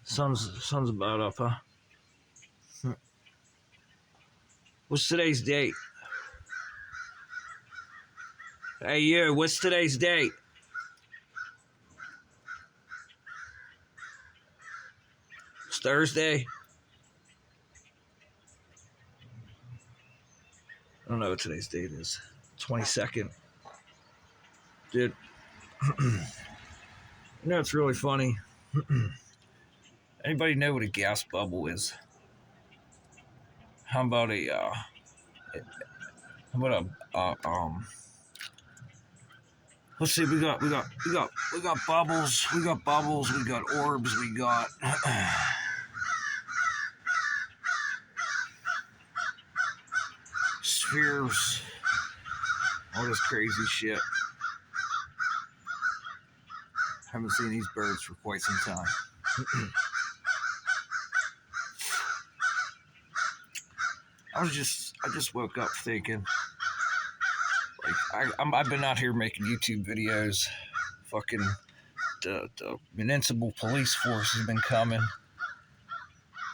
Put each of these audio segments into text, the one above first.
Sun's about up, huh? What's today's date? Hey, you, what's today's date? It's Thursday. I don't know what today's date is. 22nd. Dude, you know it's really funny? Anybody know what a gas bubble is? How about let's see, we got bubbles, we got orbs, we got spheres, all this crazy shit. Haven't seen these birds for quite some time. I just woke up thinking, like, I've been out here making YouTube videos. Fucking the municipal police force has been coming.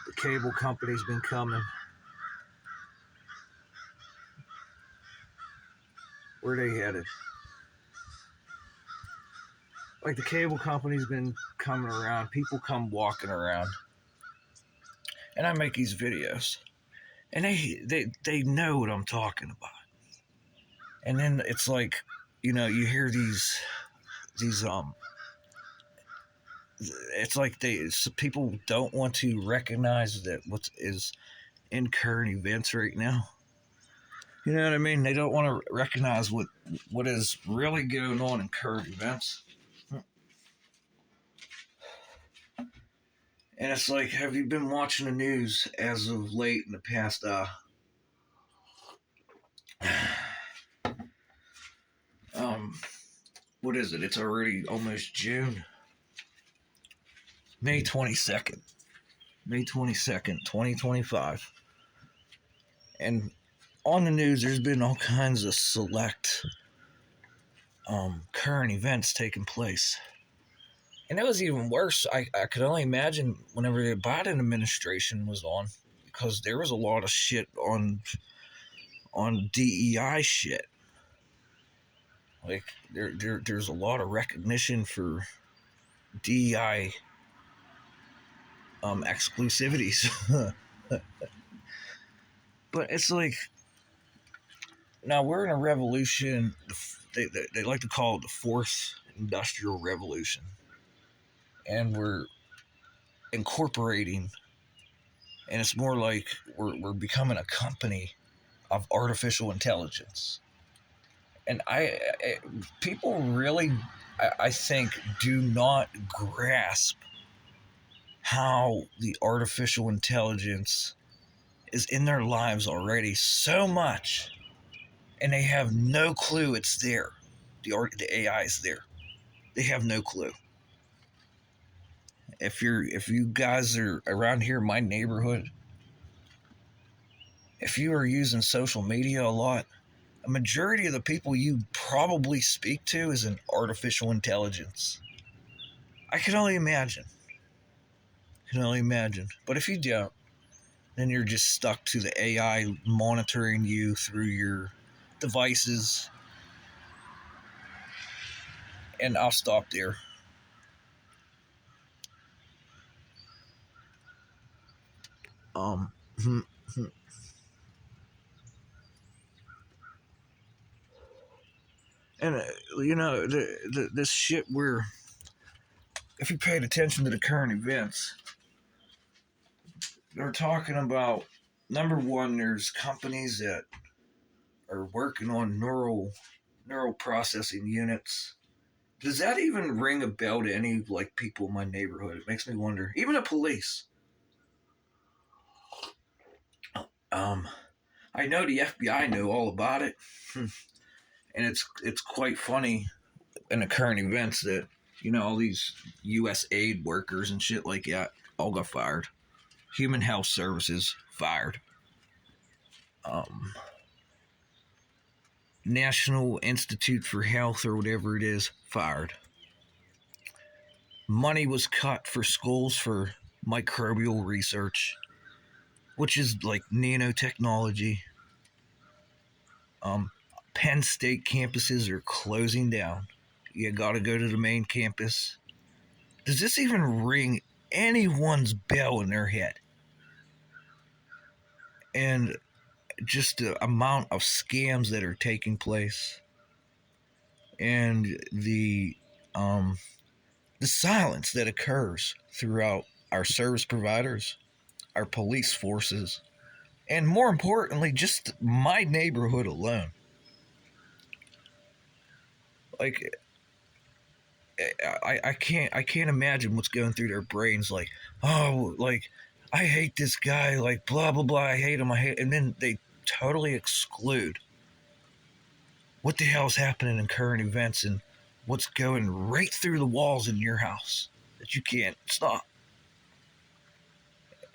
The cable company's been coming. Where are they headed? Like, the cable company's been coming around. People come walking around. And I make these videos. And they know what I'm talking about. And then it's like, you hear these it's like people don't want to recognize that what is in current events right now. You know what I mean? They don't want to recognize what is really going on in current events. And it's like, have you been watching the news as of late in the past what is it? It's already almost June. May 22nd. May 22nd, 2025. And on the news, there's been all kinds of select current events taking place. And it was even worse. I could only imagine whenever the Biden administration was on, because there was a lot of shit on DEI shit. Like, there's a lot of recognition for DEI exclusivities. But it's like, now we're in a revolution. They like to call it the fourth industrial revolution. And we're incorporating, and it's more like we're becoming a company of artificial intelligence. And people really, I think, do not grasp how the artificial intelligence is in their lives already so much, and they have no clue it's there. The AI is there. They have no clue. If you guys are around here in my neighborhood, if you are using social media a lot, a majority of the people you probably speak to is an artificial intelligence. I can only imagine. But if you don't, then you're just stuck to the AI monitoring you through your devices. And I'll stop there. And this shit where, if you paid attention to the current events, they're talking about, number one, there's companies that are working on neural processing units. Does that even ring a bell to any like people in my neighborhood? It makes me wonder. Even the police. I know the FBI know all about it, and it's quite funny in the current events that all these U.S. aid workers and shit like that all got fired. Human Health Services fired. National Institute for Health or whatever it is fired. money was cut for schools for microbial research, which is like nanotechnology. Um, Penn State campuses are closing down. You got to go to the main campus. Does this even ring anyone's bell in their head? And just the amount of scams that are taking place, and the silence that occurs throughout our service providers, our police forces, and more importantly, just my neighborhood alone. Like, I can't imagine what's going through their brains. Like, oh, like, I hate this guy. Like, blah blah blah. I hate him. And then they totally exclude what the hell's happening in current events and what's going right through the walls in your house that you can't stop.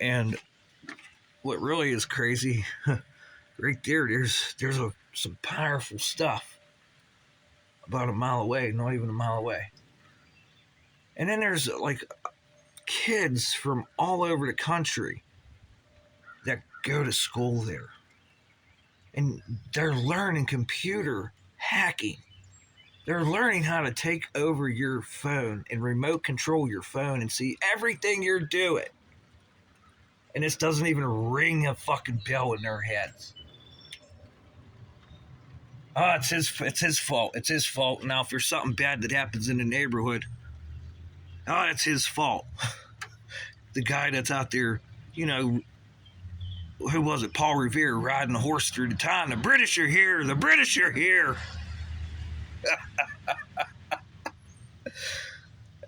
And what really is crazy, right there's some powerful stuff about a mile away, not even a mile away. And then there's like kids from all over the country that go to school there. And they're learning computer hacking. They're learning how to take over your phone and remote control your phone and see everything you're doing. And this doesn't even ring a fucking bell in their heads. Oh, it's his fault. It's his fault. Now, if there's something bad that happens in the neighborhood, oh, it's his fault. The guy that's out there, who was it? Paul Revere riding a horse through the town. The British are here. The British are here.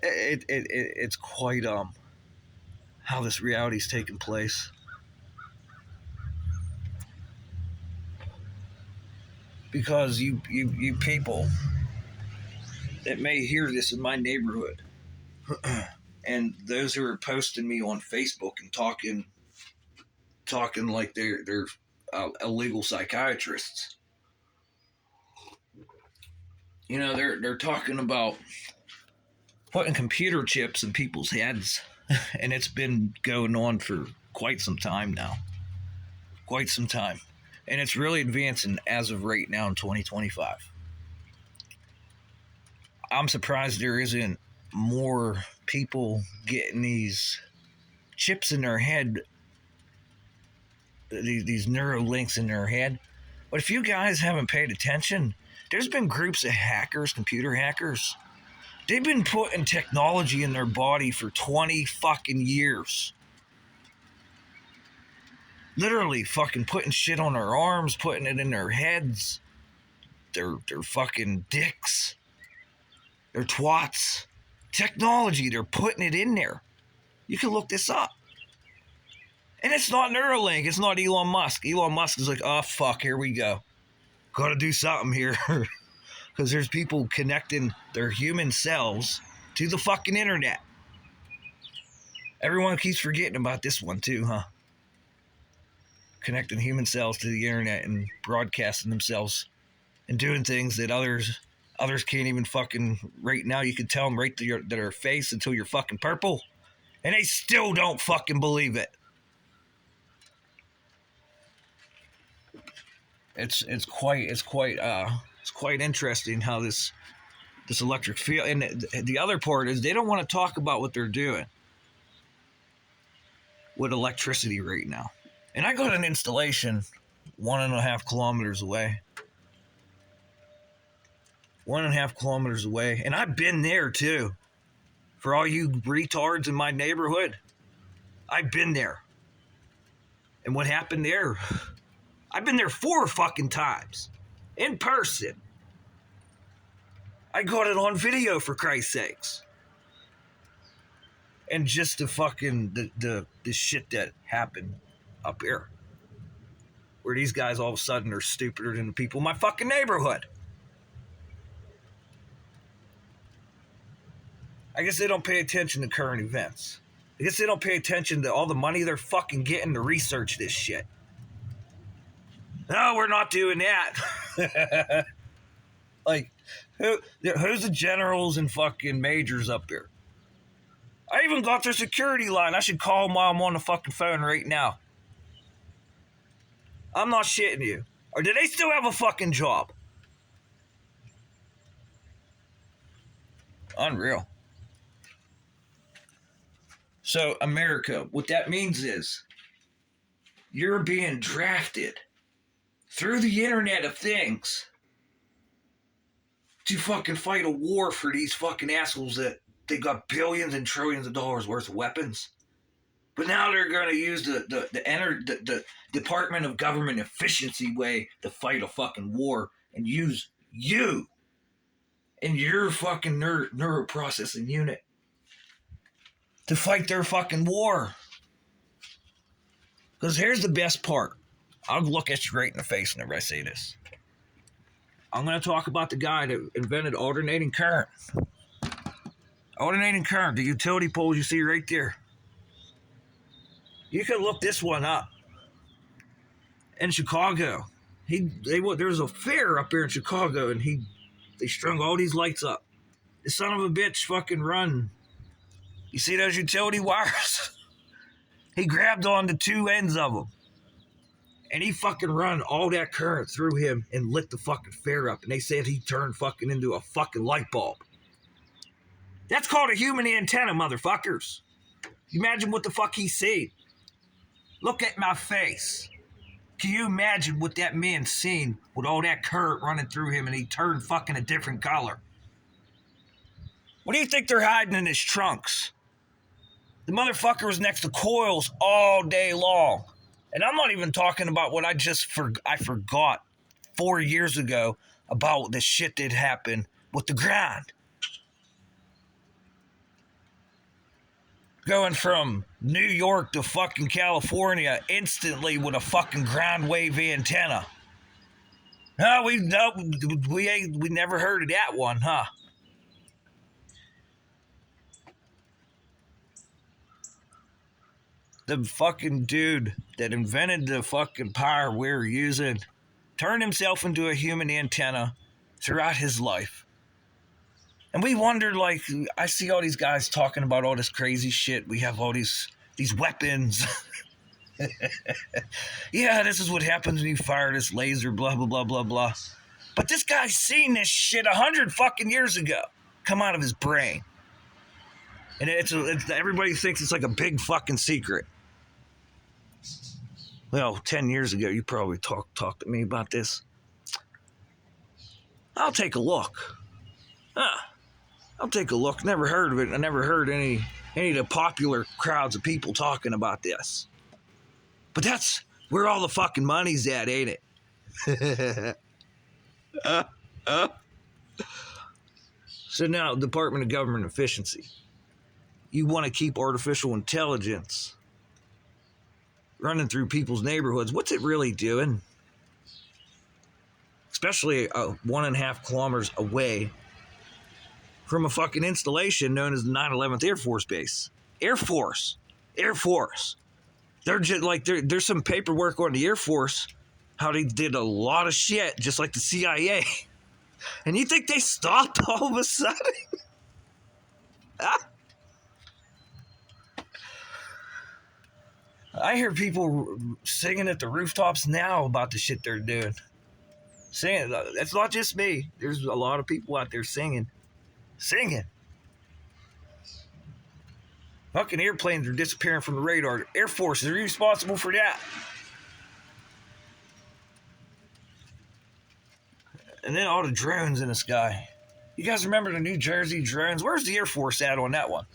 It's quite how this reality's taking place. Because you people that may hear this in my neighborhood, and those who are posting me on Facebook and talking like they're illegal psychiatrists. They're talking about putting computer chips in people's heads, and it's been going on for quite some time now. Quite some time. And it's really advancing as of right now in 2025. I'm surprised there isn't more people getting these chips in their head, these neural links in their head. But if you guys haven't paid attention, there's been groups of hackers, computer hackers. They've been putting technology in their body for 20 fucking years. Literally fucking putting shit on their arms, putting it in their heads, their fucking dicks, their twats. Technology, they're putting it in there. You can look this up. And it's not Neuralink, it's not Elon Musk. Elon Musk is like, oh fuck, here we go. Gotta do something here. Because there's people connecting their human selves to the fucking internet. Everyone keeps forgetting about this one too, huh? Connecting human cells to the internet and broadcasting themselves and doing things that others can't even fucking. Right now you can tell them right to their face until you're fucking purple, and they still don't fucking believe it. It's quite interesting how this electric field. And the other part is they don't want to talk about what they're doing with electricity right now. And I got an installation 1.5 kilometers away. 1.5 kilometers away. And I've been there too. For all you retards in my neighborhood, I've been there. And what happened there? I've been there 4 fucking times. In person. I got it on video, for Christ's sakes. And just the fucking the shit that happened up here, where these guys all of a sudden are stupider than the people in my fucking neighborhood. I guess they don't pay attention to current events. I guess they don't pay attention to all the money they're fucking getting to research this shit. No, we're not doing that. Like, who's the generals and fucking majors up there? I even got their security line. I should call Mom on the fucking phone right now. I'm not shitting you. Or do they still have a fucking job? Unreal. So, America, what that means is you're being drafted through the Internet of Things to fucking fight a war for these fucking assholes that they got billions and trillions of dollars worth of weapons. But now they're going to use the Department of Government Efficiency way to fight a fucking war and use you and your fucking neuroprocessing unit to fight their fucking war. Because here's the best part. I'll look at you right in the face whenever I say this. I'm going to talk about the guy that invented alternating current. Alternating current, the utility poles you see right there. You can look this one up. In Chicago, there's a fair up there in Chicago, and they strung all these lights up. The son of a bitch fucking run. You see those utility wires? He grabbed on the two ends of them. And he fucking run all that current through him and lit the fucking fair up. And they said he turned fucking into a fucking light bulb. That's called a human antenna, motherfuckers. Imagine what the fuck he seen. Look at my face. Can you imagine what that man seen with all that current running through him and he turned fucking a different color? What do you think they're hiding in his trunks? The motherfucker was next to coils all day long. And I'm not even talking about what I forgot 4 years ago about the shit that happened with the ground. Going from New York to fucking California instantly with a fucking ground wave antenna. We never heard of that one, huh? The fucking dude that invented the fucking power we're using turned himself into a human antenna throughout his life. And we wondered, like, I see all these guys talking about all this crazy shit. We have all these weapons. Yeah, this is what happens when you fire this laser, blah, blah, blah, blah, blah. But this guy's seen this shit 100 fucking years ago come out of his brain. And everybody thinks it's like a big fucking secret. Well, 10 years ago, you probably talked to me about this. I'll take a look. I'll take a look. Never heard of it. I never heard any of the popular crowds of people talking about this. But that's where all the fucking money's at, ain't it? So now, Department of Government Efficiency. You want to keep artificial intelligence running through people's neighborhoods. What's it really doing? Especially 1.5 kilometers away from a fucking installation known as the 9/11th Air Force Base. Air Force. They're just like, there's some paperwork on the Air Force, how they did a lot of shit, just like the CIA. And you think they stopped all of a sudden? I hear people singing at the rooftops now about the shit they're doing. Singing. That's not just me. There's a lot of people out there singing. Fucking airplanes are disappearing from the radar. Air Force is responsible for that. And then all the drones in the sky. You guys remember the New Jersey drones? Where's the Air Force at on that one?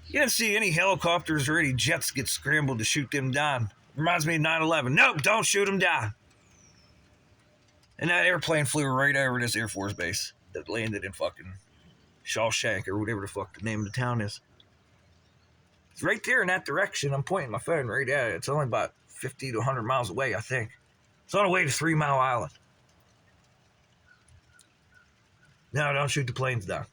You didn't see any helicopters or any jets get scrambled to shoot them down. Reminds me of 9/11. Nope, don't shoot them down. And that airplane flew right over this Air Force base that landed in fucking Shawshank or whatever the fuck the name of the town is. It's right there in that direction. I'm pointing my phone right at it. It's only about 50 to 100 miles away, I think. It's on the way to 3 Mile Island. No, don't shoot the planes down.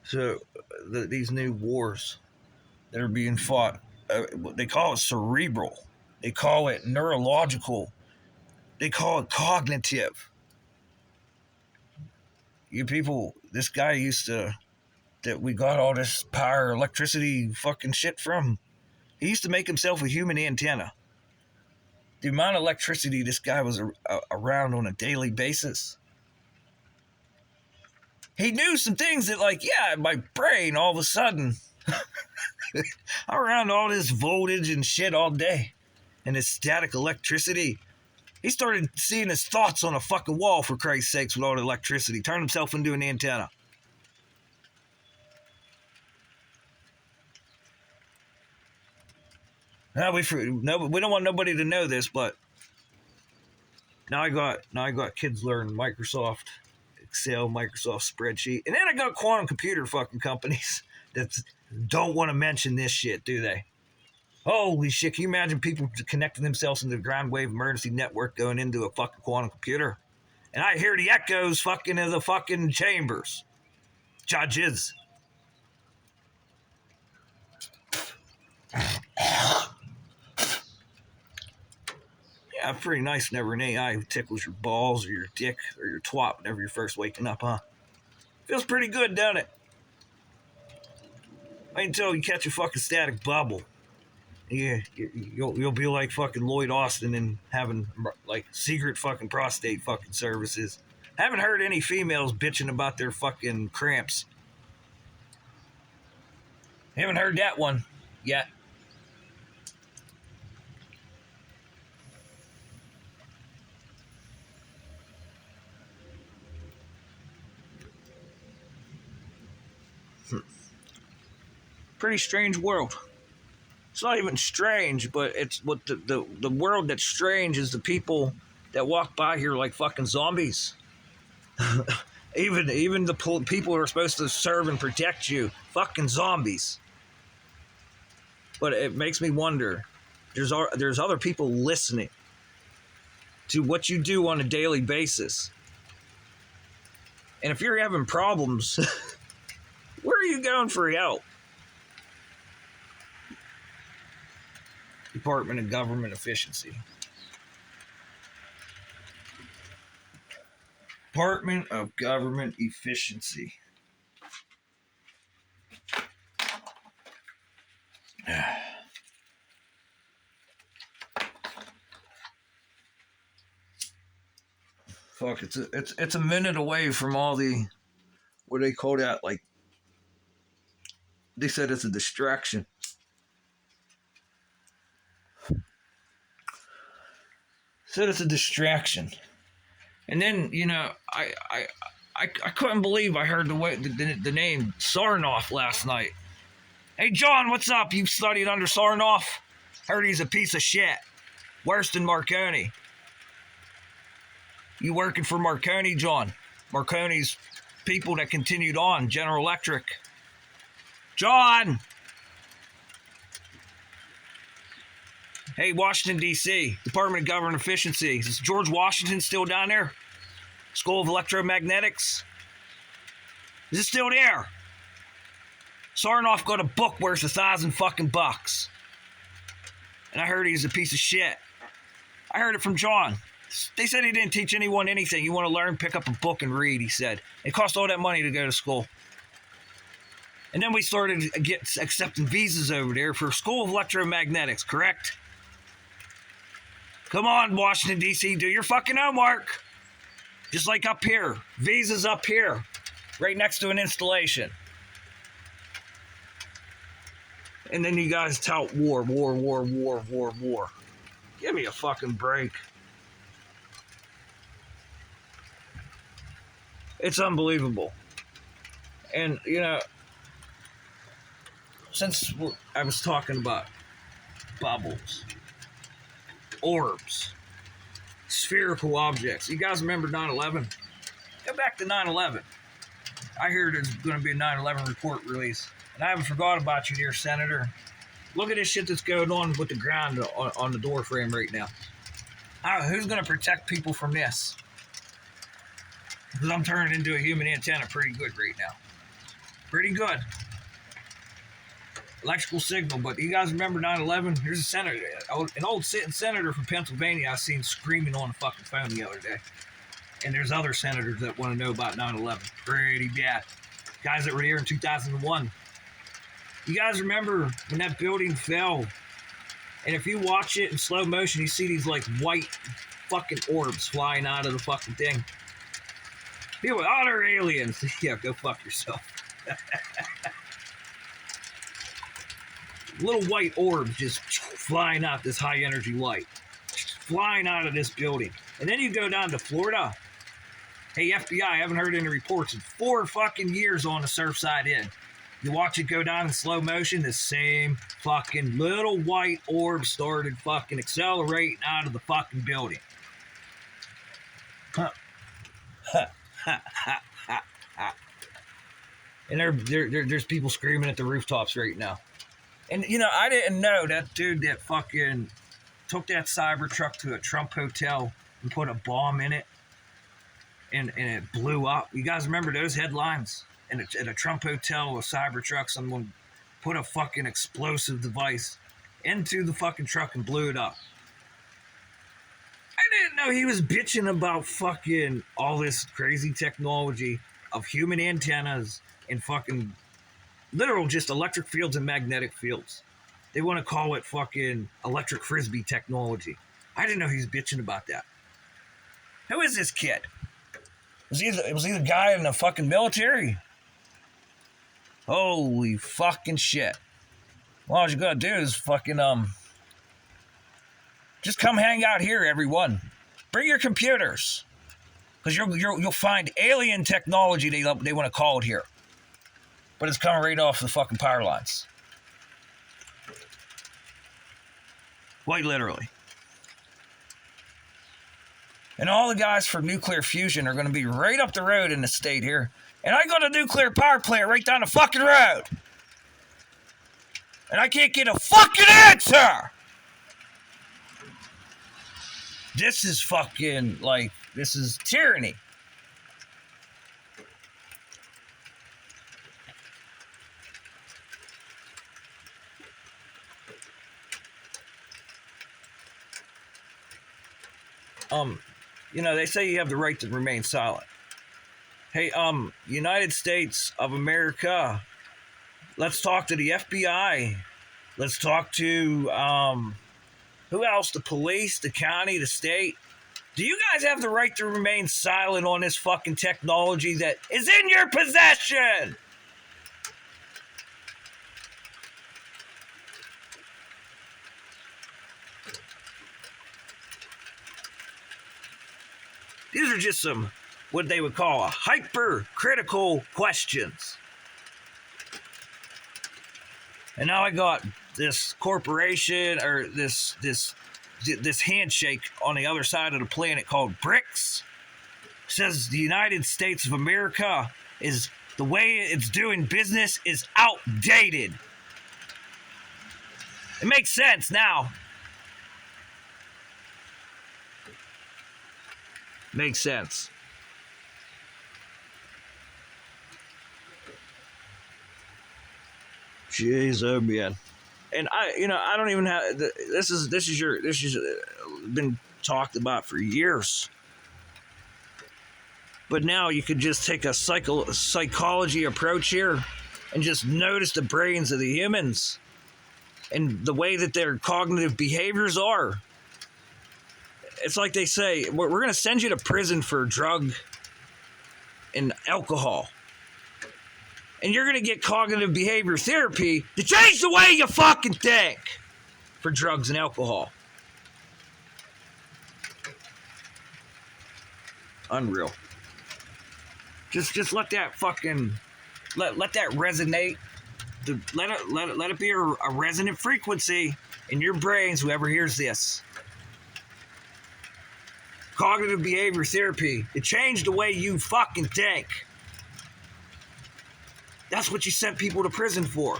So, these new wars that are being fought, they call it cerebral. They call it neurological. They call it cognitive. You people, this guy used to, that we got all this power, electricity fucking shit from. He used to make himself a human antenna. The amount of electricity this guy was around on a daily basis. He knew some things that, like, yeah, my brain all of a sudden, I'm around all this voltage and shit all day and this static electricity. He started seeing his thoughts on a fucking wall, for Christ's sakes, with all the electricity. Turned himself into an antenna. Now we don't want nobody to know this, but now I got kids learning Microsoft Excel, Microsoft spreadsheet, and then I got quantum computer fucking companies that don't want to mention this shit, do they? Holy shit, can you imagine people connecting themselves into the ground wave emergency network going into a fucking quantum computer? And I hear the echoes fucking in the fucking chambers. Judges. Yeah, pretty nice whenever an AI tickles your balls or your dick or your twat whenever you're first waking up, huh? Feels pretty good, doesn't it? Wait until you catch a fucking static bubble. Yeah, you'll be like fucking Lloyd Austin and having like secret fucking prostate fucking services. Haven't heard any females bitching about their fucking cramps. Haven't heard that one yet. Pretty strange world. It's not even strange, but it's what the world that's strange is the people that walk by here like fucking zombies. even the people who are supposed to serve and protect you, fucking zombies. But it makes me wonder, there's other people listening to what you do on a daily basis. And if you're having problems, where are you going for help? Department of Government Efficiency. Department of Government Efficiency. Fuck, it's a minute away from all the, what do they call that? Like, they said it's a distraction. Said it's a distraction. And then, you know, I couldn't believe I heard the name Sarnoff last night. Hey, John, what's up? You studied under Sarnoff? Heard he's a piece of shit. Worse than Marconi. You working for Marconi, John? Marconi's people that continued on, General Electric. John! Hey, Washington, D.C., Department of Government Efficiency. Is George Washington still down there? School of Electromagnetics? Is it still there? Sarnoff got a book worth $1,000 fucking bucks. And I heard he's a piece of shit. I heard it from John. They said he didn't teach anyone anything. You want to learn, pick up a book and read, he said. It cost all that money to go to school. And then we started accepting visas over there for School of Electromagnetics, correct? Come on, Washington, D.C., do your fucking homework. Just like up here. Visas up here. Right next to an installation. And then you guys tout war. Give me a fucking break. It's unbelievable. And, you know, since I was talking about bubbles, orbs, spherical objects. You guys remember 9/11? Go back to 9/11. I hear there's going to be a 9/11 report release. And I haven't forgot about you, dear Senator. Look at this shit that's going on with the ground on the door frame right now. Who's going to protect people from this? Because I'm turning into a human antenna pretty good right now. Pretty good. electrical signal. But you guys remember 9/11? Here's a senator, an old sitting senator from Pennsylvania I seen screaming on the fucking phone the other day. And there's other senators that want to know about 9/11. Pretty bad. Guys that were here in 2001. You guys remember when that building fell? And if you watch it in slow motion, you see these like white fucking orbs flying out of the fucking thing. People, oh, they're aliens. Yeah, go fuck yourself. Little white orbs just flying out this high energy light. Just flying out of this building. And then you go down to Florida. Hey, FBI, I haven't heard any reports in 4 fucking years on the Surfside Inn. You watch it go down in slow motion, the same fucking little white orb started fucking accelerating out of the fucking building. Huh. Ha, ha, ha, ha, ha. And there's people screaming at the rooftops right now. And, you know, I didn't know that dude that fucking took that Cybertruck to a Trump hotel and put a bomb in it and it blew up. You guys remember those headlines? At a Trump hotel, a Cybertruck, someone put a fucking explosive device into the fucking truck and blew it up. I didn't know he was bitching about fucking all this crazy technology of human antennas and fucking literal just electric fields and magnetic fields. They want to call it fucking electric frisbee technology. I didn't know he was bitching about that. Who is this kid? Was he the guy in the fucking military? Holy fucking shit. Well, all you gotta do is fucking, just come hang out here, everyone. Bring your computers. Because you'll find alien technology, they want to call it here. But it's coming right off the fucking power lines. Quite literally. And all the guys for nuclear fusion are going to be right up the road in the state here. And I got a nuclear power plant right down the fucking road. And I can't get a fucking answer. This is fucking, like, this is tyranny. You know, they say you have the right to remain silent. Hey, United States of America, let's talk to the FBI. Let's talk to, who else? The police, the county, the state. Do you guys have the right to remain silent on this fucking technology that is in your possession? These are just some, what they would call a hypercritical questions. And now I got this corporation or this handshake on the other side of the planet called BRICS. It says the United States of America is, the way it's doing business is outdated. It makes sense now. Makes sense. Jeez, oh man. And I don't even have, this is been talked about for years. But now you could just take a psychology approach here and just notice the brains of the humans and the way that their cognitive behaviors are. It's like they say, we're going to send you to prison for drug and alcohol. And you're going to get cognitive behavior therapy to change the way you fucking think for drugs and alcohol. Unreal. Just let that fucking, let that resonate. Let it be a resonant frequency in your brains, whoever hears this. Cognitive behavior therapy. It changed the way you fucking think. That's what you sent people to prison for.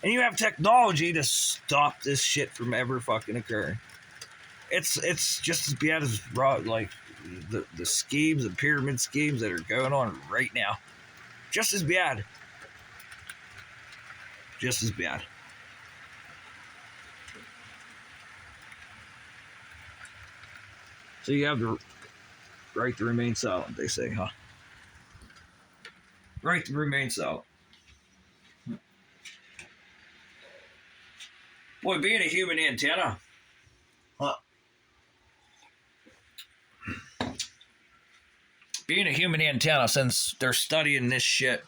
And you have technology to stop this shit from ever fucking occurring. It's just as bad as like the schemes, the pyramid schemes that are going on right now. Just as bad. Just as bad. So you have the right to remain silent, they say, huh? Right to remain silent. Boy, being a human antenna. Huh? Being a human antenna, since they're studying this shit,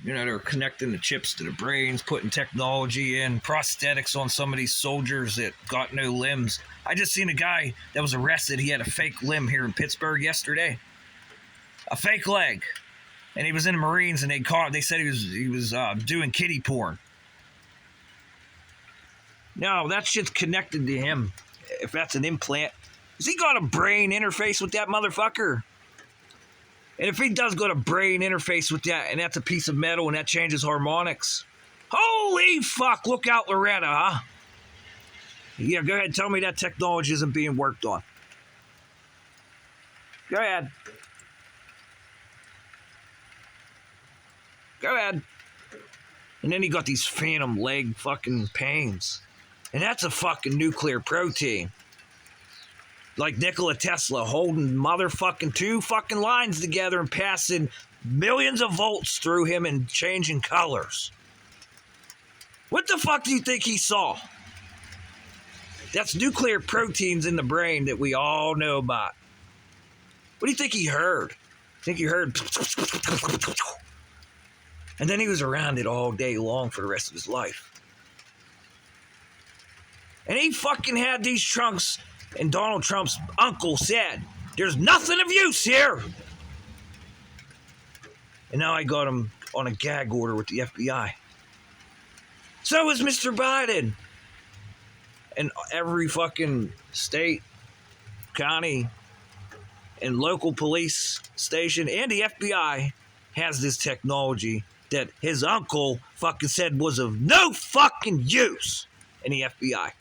you know, they're connecting the chips to the brains, putting technology in, prosthetics on some of these soldiers that got no limbs. I just seen a guy that was arrested. He had a fake limb here in Pittsburgh yesterday. A fake leg. And he was in the Marines, and they said he was doing kiddie porn. No, that shit's connected to him. If that's an implant. Has he got a brain interface with that motherfucker? And if he does got a brain interface with that, and that's a piece of metal, and that changes harmonics. Holy fuck, look out, Loretta, huh? Yeah, go ahead, tell me that technology isn't being worked on. Go ahead. Go ahead. And then he got these phantom leg fucking pains. And that's a fucking nuclear protein. Like Nikola Tesla holding motherfucking two fucking lines together and passing millions of volts through him and changing colors. What the fuck do you think he saw? That's nuclear proteins in the brain that we all know about. What do you think he heard? I think he heard... And then he was around it all day long for the rest of his life. And he fucking had these trunks, and Donald Trump's uncle said, there's nothing of use here. And now I got him on a gag order with the FBI. So is Mr. Biden. And every fucking state, county, and local police station, and the FBI has this technology that his uncle fucking said was of no fucking use in the FBI.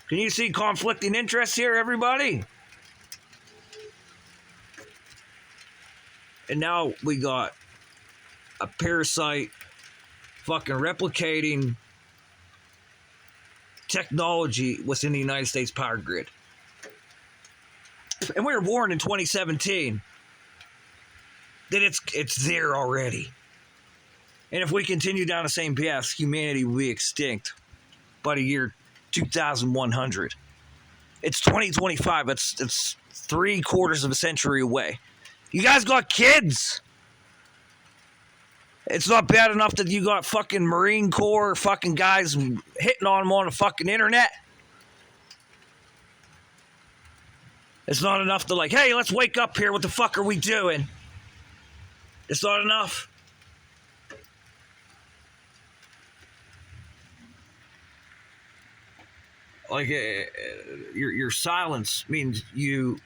Can you see conflicting interests here, everybody? And now we got a parasite fucking replicating technology within the United States power grid. And we were warned in 2017 that it's there already. And if we continue down the same path, humanity will be extinct by the year 2100. It's 2025. It's 3/4 of a century away. You guys got kids. It's not bad enough that you got fucking Marine Corps fucking guys hitting on them on the fucking internet. It's not enough to like, hey, let's wake up here. What the fuck are we doing? It's not enough. Like your silence means you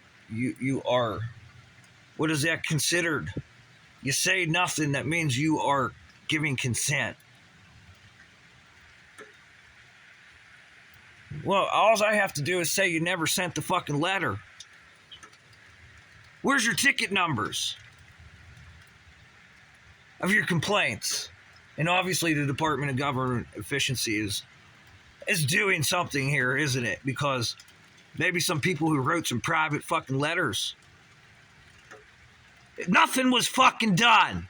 are, what is that considered? You say nothing, that means you are giving consent. Well, all I have to do is say you never sent the fucking letter. Where's your ticket numbers of your complaints? And obviously the Department of Government Efficiency is doing something here, isn't it? Because maybe some people who wrote some private fucking letters. Nothing was fucking done.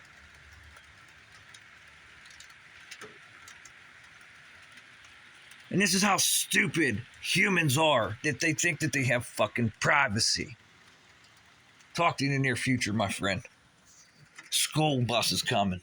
And this is how stupid humans are, that they think that they have fucking privacy. Talk to you in the near future, my friend. School bus is coming.